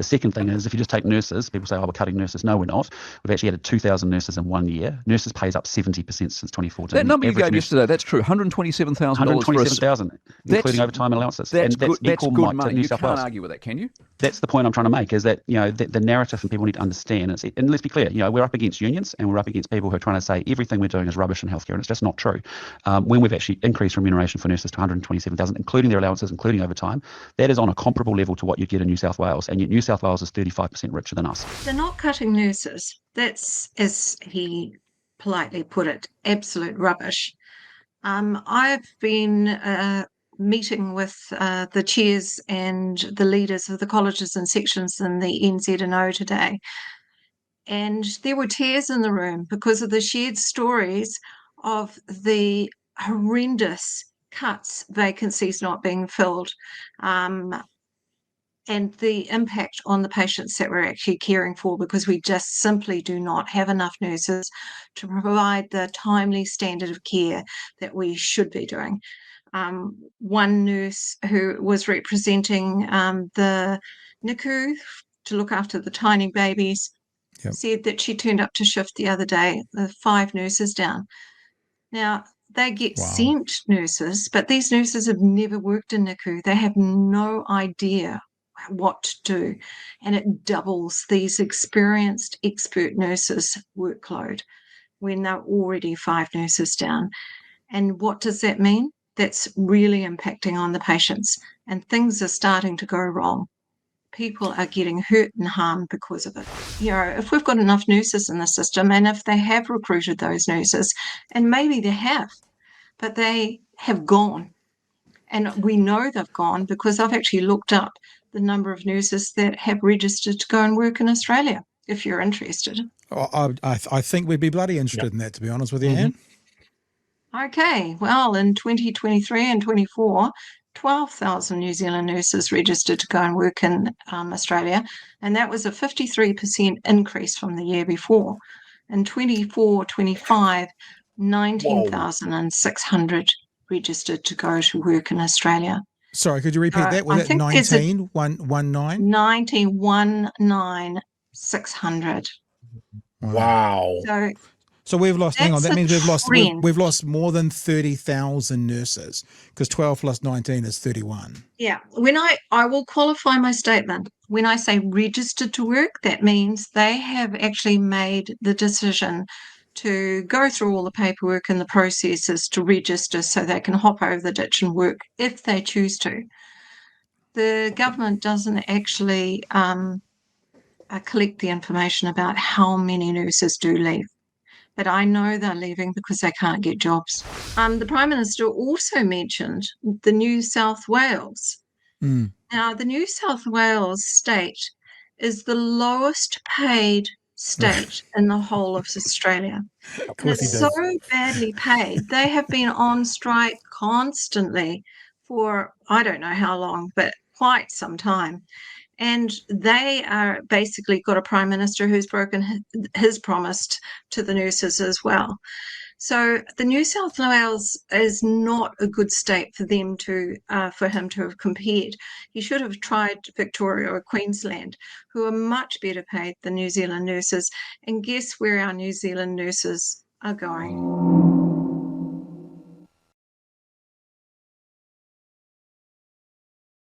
The second thing is, if you just take nurses, people say, oh, we're cutting nurses. No, we're not. We've actually added 2,000 nurses in 1 year. Nurses pays up 70% since 2014. That number you gave yesterday, that's true. $127,000 $127,000, including overtime allowances. That's and that's good. That's good money. New You South can't Wales. argue with that, can you? That's the point I'm trying to make, is that, the narrative, and people need to understand. And let's be clear, we're up against unions, and we're up against people who are trying to say everything we're doing is rubbish in healthcare, and it's just not true. When we've actually increased remuneration for nurses to 127,000, including their allowances, including overtime, that is on a comparable level to what you get in New South Wales, and yet New South Wales is 35% richer than us. They're not cutting nurses. That's, as he politely put it, absolute rubbish. I've been meeting with the chairs and the leaders of the colleges and sections in the NZ&O today, and there were tears in the room because of the shared stories of the horrendous cuts, vacancies not being filled, and the impact on the patients that we're actually caring for, because we just simply do not have enough nurses to provide the timely standard of care that we should be doing. One nurse who was representing the NICU to look after the tiny babies said that she turned up to shift the other day, 5 nurses down. Now, they get sent nurses, but these nurses have never worked in NICU. They have no idea what to do, and it doubles these experienced expert nurses' workload when they're already 5 nurses down. And what does that mean? That's really impacting on the patients, and things are starting to go wrong. People are getting hurt and harmed because of it. If we've got enough nurses in the system, and if they have recruited those nurses, and maybe they have, but they have gone. And we know they've gone because I've actually looked up the number of nurses that have registered to go and work in Australia, if you're interested. I think we'd be bloody interested in that, to be honest with you, Anne. Okay, well, in 2023 and 24, 12,000 New Zealand nurses registered to go and work in Australia, and that was a 53% increase from the year before. In 24-25, 19,600 registered to go to work in Australia. Sorry, could you repeat that? Was that 19? 19,600. Wow. So we've lost, hang on, that means we've lost more than 30,000 nurses, because 12 plus 19 is 31. Yeah, when I will qualify my statement. When I say registered to work, that means they have actually made the decision to go through all the paperwork and the processes to register so they can hop over the ditch and work if they choose to. The government doesn't actually collect the information about how many nurses do leave. But I know they're leaving because they can't get jobs. The Prime Minister also mentioned the New South Wales. Now, the New South Wales state is the lowest paid state in the whole of Australia. And it's so badly paid. They have been on strike constantly for, I don't know how long, but quite some time. And they are basically got a Prime Minister who's broken his promise to the nurses as well. So the New South Wales is not a good state for them for him to have compared. He should have tried Victoria or Queensland, who are much better paid than New Zealand nurses. And guess where our New Zealand nurses are going?